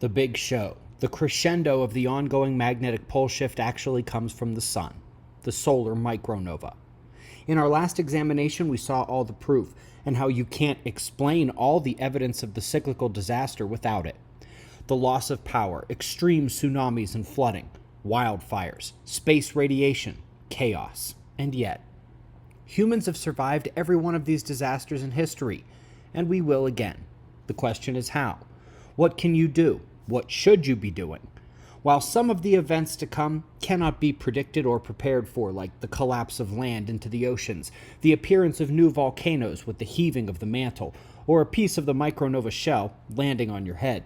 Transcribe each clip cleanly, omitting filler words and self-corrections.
The big show, the crescendo of the ongoing magnetic pole shift actually comes from the sun, the solar micronova. In our last examination, we saw all the proof and how you can't explain all the evidence of the cyclical disaster without it. The loss of power, extreme tsunamis and flooding, wildfires, space radiation, chaos. And yet, humans have survived every one of these disasters in history, and we will again. The question is how? What can you do? What should you be doing? While some of the events to come cannot be predicted or prepared for, like the collapse of land into the oceans, the appearance of new volcanoes with the heaving of the mantle, or a piece of the micronova shell landing on your head,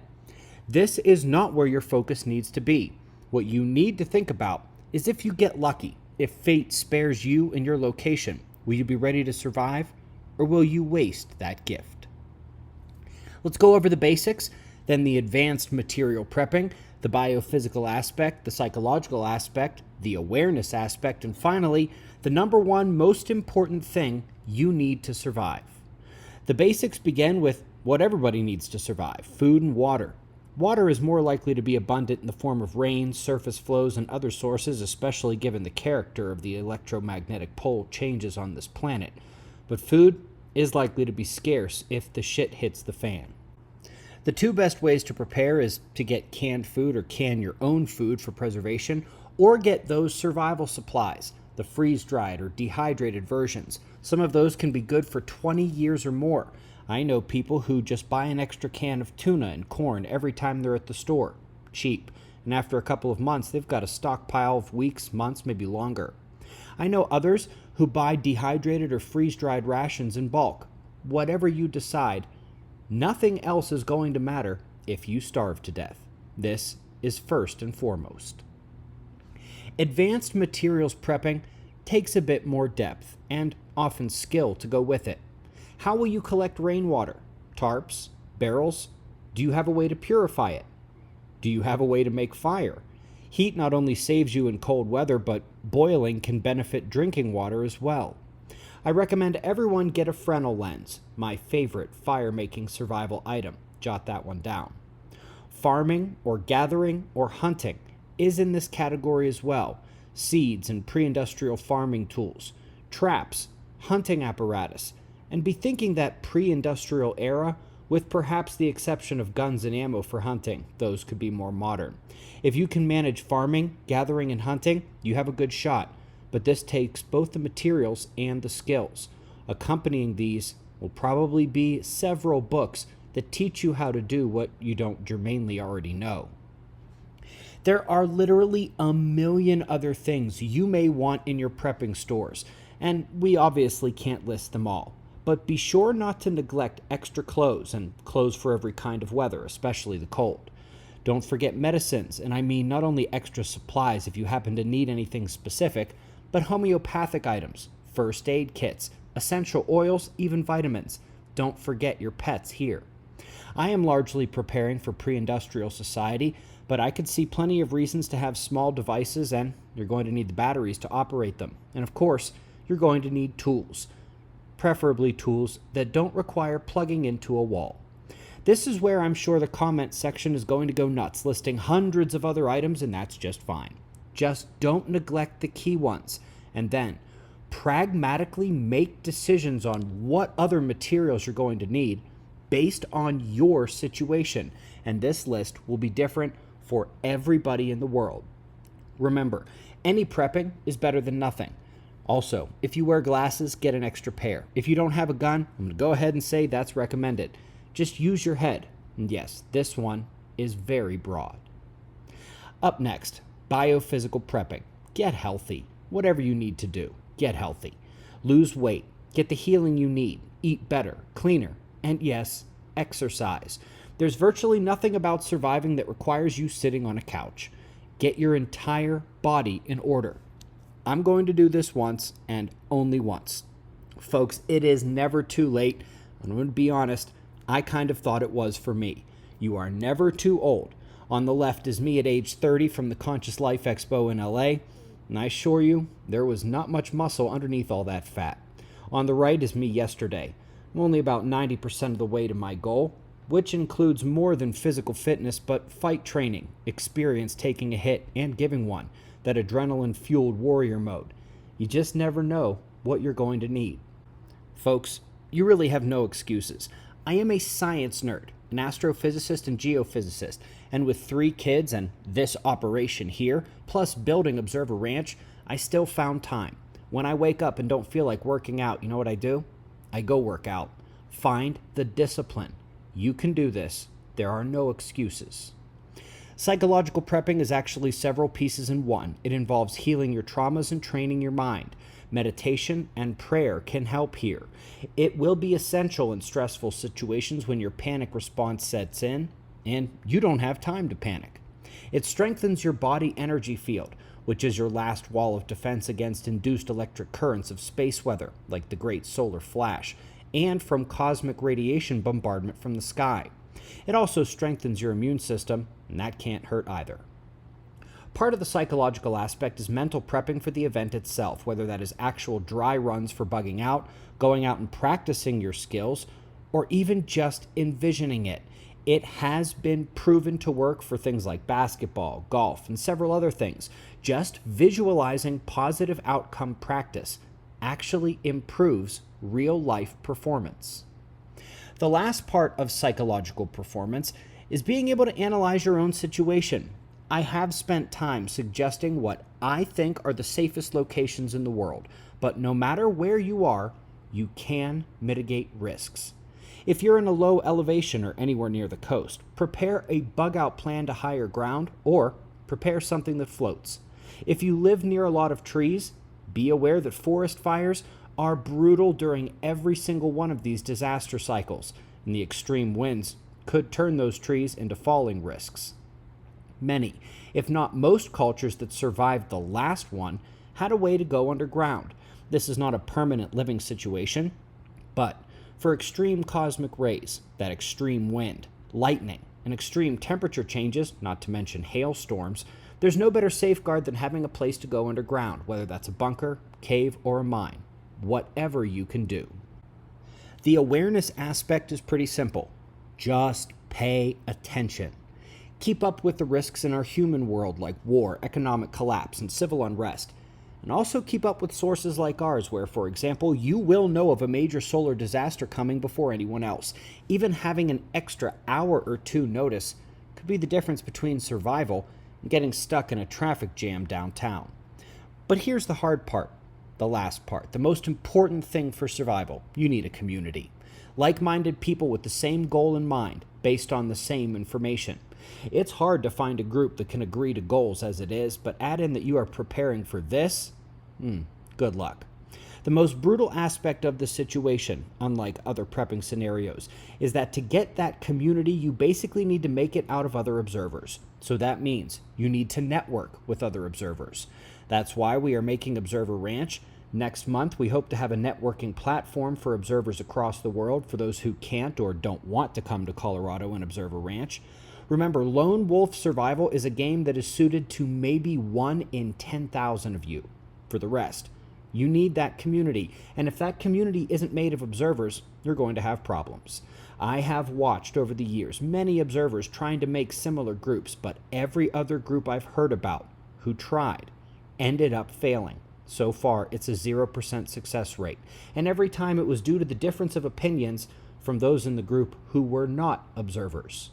this is not where your focus needs to be. What you need to think about is if you get lucky, if fate spares you in your location, will you be ready to survive, or will you waste that gift? Let's go over the basics, then the advanced material prepping, the biophysical aspect, the psychological aspect, the awareness aspect, and finally, the number one most important thing you need to survive. The basics begin with what everybody needs to survive: food and water. Water is more likely to be abundant in the form of rain, surface flows, and other sources, especially given the character of the electromagnetic pole changes on this planet. But food is likely to be scarce if the shit hits the fan. The two best ways to prepare is to get canned food or can your own food for preservation, or get those survival supplies, the freeze-dried or dehydrated versions. Some of those can be good for 20 years or more. I know people who just buy an extra can of tuna and corn every time they're at the store. Cheap. And after a couple of months, they've got a stockpile of weeks, months, maybe longer. I know others who buy dehydrated or freeze-dried rations in bulk. Whatever you decide, nothing else is going to matter if you starve to death. This is first and foremost. Advanced materials prepping takes a bit more depth and often skill to go with it. How will you collect rainwater? Tarps? Barrels? Do you have a way to purify it? Do you have a way to make fire? Heat not only saves you in cold weather, but boiling can benefit drinking water as well. I recommend everyone get a Fresnel lens, my favorite fire-making survival item. Jot that one down. Farming or gathering or hunting is in this category as well. Seeds and pre-industrial farming tools, traps, hunting apparatus, and be thinking that pre-industrial era, with perhaps the exception of guns and ammo for hunting. Those could be more modern. If you can manage farming, gathering, and hunting, you have a good shot. But this takes both the materials and the skills. Accompanying these will probably be several books that teach you how to do what you don't germanely already know. There are literally a million other things you may want in your prepping stores, and we obviously can't list them all. But be sure not to neglect extra clothes and clothes for every kind of weather, especially the cold. Don't forget medicines, and I mean not only extra supplies if you happen to need anything specific, but homeopathic items, first aid kits, essential oils, even vitamins. Don't forget your pets here. I am largely preparing for pre-industrial society, but I could see plenty of reasons to have small devices, and you're going to need the batteries to operate them. And of course, you're going to need tools. Preferably tools that don't require plugging into a wall. This is where I'm sure the comment section is going to go nuts, listing hundreds of other items, and that's just fine. Just don't neglect the key ones, and then pragmatically make decisions on what other materials you're going to need based on your situation, and this list will be different for everybody in the world. Remember, any prepping is better than nothing. Also, if you wear glasses, get an extra pair. If you don't have a gun, I'm going to go ahead and say that's recommended. Just use your head. And yes, this one is very broad. Up next, biophysical prepping. Get healthy. Whatever you need to do, get healthy. Lose weight. Get the healing you need. Eat better, cleaner, and yes, exercise. There's virtually nothing about surviving that requires you sitting on a couch. Get your entire body in order. I'm going to do this once and only once. Folks, it is never too late. I'm going to be honest, I kind of thought it was for me. You are never too old. On the left is me at age 30 from the Conscious Life Expo in LA, and I assure you, there was not much muscle underneath all that fat. On the right is me yesterday. I'm only about 90% of the way to my goal, which includes more than physical fitness but fight training, experience taking a hit and giving one, that adrenaline-fueled warrior mode. You just never know what you're going to need. Folks, you really have no excuses. I am a science nerd, an astrophysicist and geophysicist, and with 3 kids and this operation here, plus building Observer Ranch, I still found time. When I wake up and don't feel like working out, you know what I do? I go work out. Find the discipline. You can do this. There are no excuses. Psychological prepping is actually several pieces in one. It involves healing your traumas and training your mind. Meditation and prayer can help here. It will be essential in stressful situations when your panic response sets in and you don't have time to panic. It strengthens your body energy field, which is your last wall of defense against induced electric currents of space weather, like the Great Solar Flash, and from cosmic radiation bombardment from the sky. It also strengthens your immune system, and that can't hurt either. Part of the psychological aspect is mental prepping for the event itself, whether that is actual dry runs for bugging out, going out and practicing your skills, or even just envisioning it. It has been proven to work for things like basketball, golf, and several other things. Just visualizing positive outcome practice actually improves real-life performance. The last part of psychological performance is being able to analyze your own situation. I have spent time suggesting what I think are the safest locations in the world, but no matter where you are, you can mitigate risks. If you're in a low elevation or anywhere near the coast, prepare a bug-out plan to higher ground or prepare something that floats. If you live near a lot of trees, be aware that forest fires are brutal during every single one of these disaster cycles, and the extreme winds could turn those trees into falling risks. Many, if not most cultures that survived the last one had a way to go underground. This is not a permanent living situation, but for extreme cosmic rays, that extreme wind, lightning, and extreme temperature changes, not to mention hailstorms, there's no better safeguard than having a place to go underground, whether that's a bunker, cave, or a mine. Whatever you can do. The awareness aspect is pretty simple. Just pay attention. Keep up with the risks in our human world like war, economic collapse, and civil unrest. And also keep up with sources like ours where, for example, you will know of a major solar disaster coming before anyone else. Even having an extra hour or 2 notice could be the difference between survival and getting stuck in a traffic jam downtown. But here's the hard part, the last part, the most important thing for survival. You need a community. Like-minded people with the same goal in mind, based on the same information. It's hard to find a group that can agree to goals as it is, but add in that you are preparing for this, good luck. The most brutal aspect of the situation, unlike other prepping scenarios, is that to get that community, you basically need to make it out of other observers. So that means you need to network with other observers. That's why we are making Observer Ranch. Next month, we hope to have a networking platform for observers across the world for those who can't or don't want to come to Colorado and Observer Ranch. Remember, lone wolf survival is a game that is suited to maybe 1 in 10,000 of you. For the rest, you need that community, and if that community isn't made of observers, you're going to have problems. I have watched over the years many observers trying to make similar groups, but every other group I've heard about who tried ended up failing. So far, it's a 0% success rate, and every time it was due to the difference of opinions from those in the group who were not observers.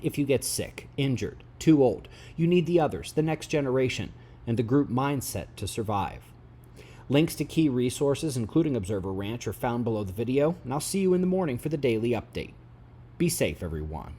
If you get sick, injured, too old, you need the others, the next generation, and the group mindset to survive. Links to key resources, including Observer Ranch, are found below the video, and I'll see you in the morning for the daily update. Be safe, everyone.